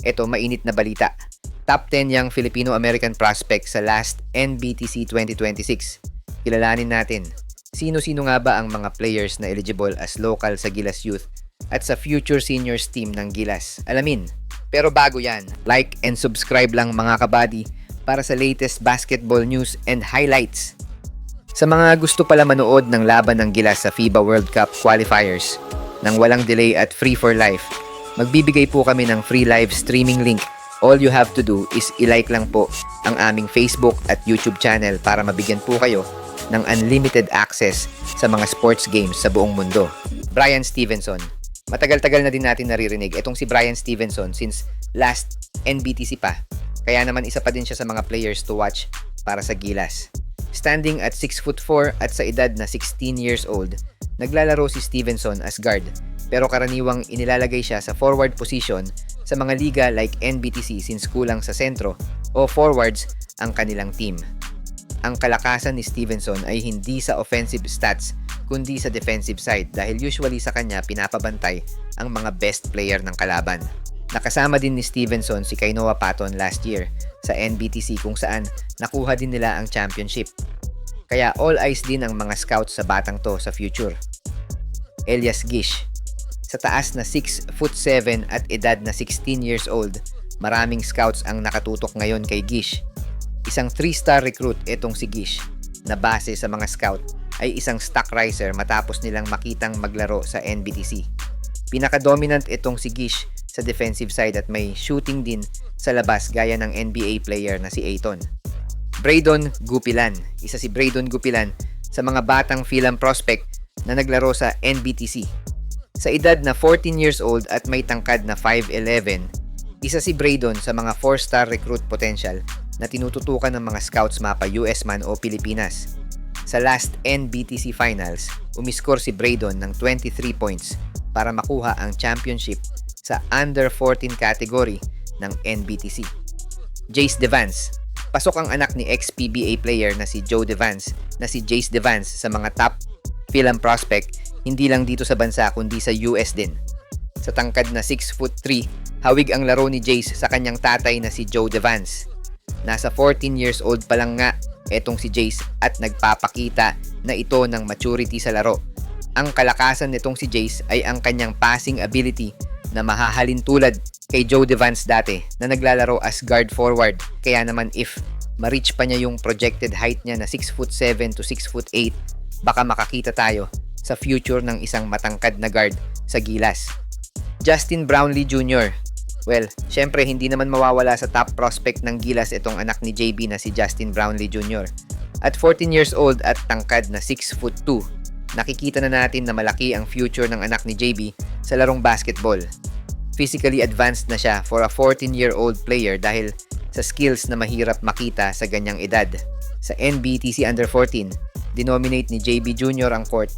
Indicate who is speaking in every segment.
Speaker 1: Eto, mainit na balita. Top 10 yung Filipino-American prospect sa last NBTC 2026. Kilalanin natin. Sino-sino nga ba ang mga players na eligible as local sa Gilas Youth at sa future seniors team ng Gilas? Alamin. Pero bago yan, like and subscribe lang mga kabady para sa latest basketball news and highlights. Sa mga gusto pala manood ng laban ng Gilas sa FIBA World Cup qualifiers nang walang delay at free for life, magbibigay po kami ng free live streaming link. All you have to do is i-like lang po ang aming Facebook at YouTube channel para mabigyan po kayo ng unlimited access sa mga sports games sa buong mundo. Brian Stevenson. Matagal-tagal na din natin naririnig itong si Brian Stevenson since last NBTC pa. Kaya naman isa pa din siya sa mga players to watch para sa Gilas. Standing at 6'4" at sa edad na 16 years old, naglalaro si Stevenson as guard pero karaniwang inilalagay siya sa forward position sa mga liga like NBTC since kulang sa sentro o forwards ang kanilang team. Ang kalakasan ni Stevenson ay hindi sa offensive stats kundi sa defensive side dahil usually sa kanya pinapabantay ang mga best player ng kalaban. Nakasama din ni Stevenson si Kainoa Patton last year sa NBTC kung saan nakuha din nila ang championship. Kaya all eyes din ang mga scouts sa batang to sa future. Elias Gish. Sa taas na 6'7" at edad na 16 years old, maraming scouts ang nakatutok ngayon kay Gish. Isang 3-star recruit itong si Gish na base sa mga scout ay isang stock riser matapos nilang makitang maglaro sa NBTC. Pinaka-dominant itong si Gish sa defensive side at may shooting din sa labas gaya ng NBA player na si Ayton. Braydon Gupilan. Isa si Braydon Gupilan sa mga batang Philam prospect na naglaro sa NBTC. Sa edad na 14 years old at may tangkad na 5'11", isa si Braydon sa mga 4-star recruit potential na tinututukan ng mga scouts mapa US man o Pilipinas. Sa last NBTC Finals, umiskor si Braydon ng 23 points para makuha ang championship sa Under 14 category ng NBTC. Jace Devance. Pasok ang anak ni ex-PBA player na si Joe Devance na si Jace Devance sa mga top Philam prospect hindi lang dito sa bansa kundi sa US din. Sa tangkad na 6'3", hawig ang laro ni Jace sa kanyang tatay na si Joe Devance. Nasa 14 years old pa lang nga etong si Jace at nagpapakita na ito ng maturity sa laro. Ang kalakasan nitong si Jace ay ang kanyang passing ability na mahahalin tulad kay Joe Devance dati na naglalaro as guard forward. Kaya naman if ma-reach pa niya yung projected height niya na 6'7" to 6'8", baka makakita tayo sa future ng isang matangkad na guard sa Gilas. Justin Brownlee Jr. Well, syempre hindi naman mawawala sa top prospect ng Gilas itong anak ni JB na si Justin Brownlee Jr. At 14 years old at tangkad na 6'2", nakikita na natin na malaki ang future ng anak ni JB sa larong basketball. Physically advanced na siya for a 14-year-old player dahil sa skills na mahirap makita sa ganyang edad. Sa NBTC Under 14, dinominate ni JB Jr. ang court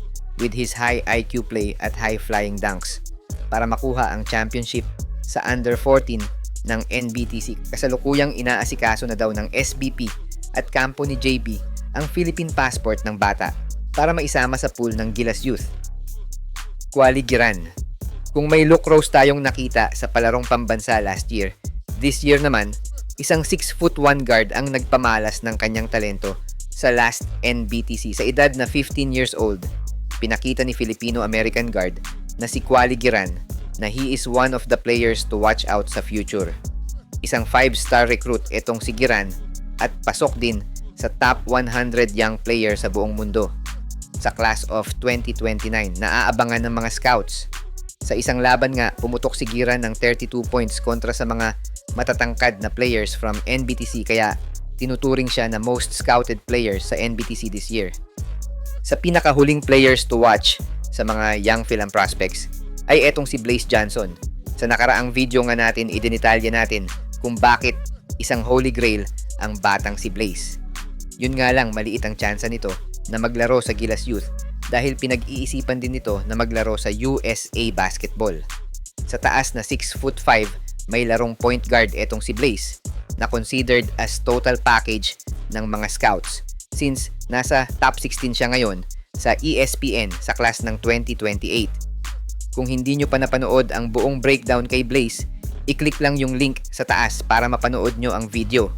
Speaker 1: with his high IQ play at high flying dunks para makuha ang championship sa Under 14 ng NBTC. Kasalukuyang inaasikaso na daw ng SBP at kampo ni JB ang Philippine passport ng bata para maisama sa pool ng Gilas Youth. Quali Giran. Kung may Luke Rose tayong nakita sa palarong pambansa last year, this year naman, isang 6'1" guard ang nagpamalas ng kanyang talento sa last NBTC. Sa edad na 15 years old, pinakita ni Filipino-American guard na si Quali Giran na he is one of the players to watch out sa future. Isang 5-star recruit itong si Giran at pasok din sa top 100 young player sa buong mundo sa class of 2029 na aabangan ng mga scouts. Sa isang laban nga, pumutok si Giran ng 32 points kontra sa mga matatangkad na players from NBTC kaya tinuturing siya na most scouted players sa NBTC this year. Sa pinakahuling players to watch sa mga young Philam prospects ay etong si Blaze Johnson. Sa nakaraang video nga natin, idinitalya natin kung bakit isang holy grail ang batang si Blaze. Yun nga lang, maliit ang tsansa nito na maglaro sa Gilas Youth dahil pinag-iisipan din nito na maglaro sa USA Basketball. Sa taas na 6'5", may larong point guard etong si Blaze na considered as total package ng mga scouts since nasa top 16 siya ngayon sa ESPN sa class ng 2028. Kung hindi nyo pa napanood ang buong breakdown kay Blaze, I-click lang yung link sa taas para mapanood nyo ang video.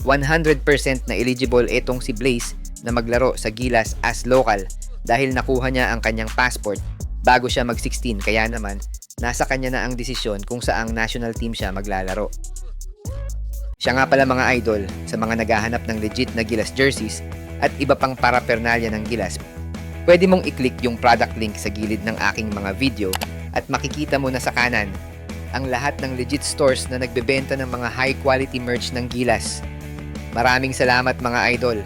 Speaker 1: 100% na eligible itong si Blaze na maglaro sa Gilas as local dahil nakuha niya ang kanyang passport bago siya mag-16, kaya naman nasa kanya na ang desisyon kung saang national team siya maglalaro. Siya nga pala mga idol, sa mga naghahanap ng legit na Gilas jerseys at iba pang paraphernalia ng Gilas, pwede mong i-click yung product link sa gilid ng aking mga video at makikita mo na sa kanan ang lahat ng legit stores na nagbebenta ng mga high quality merch ng Gilas. Maraming salamat mga idol!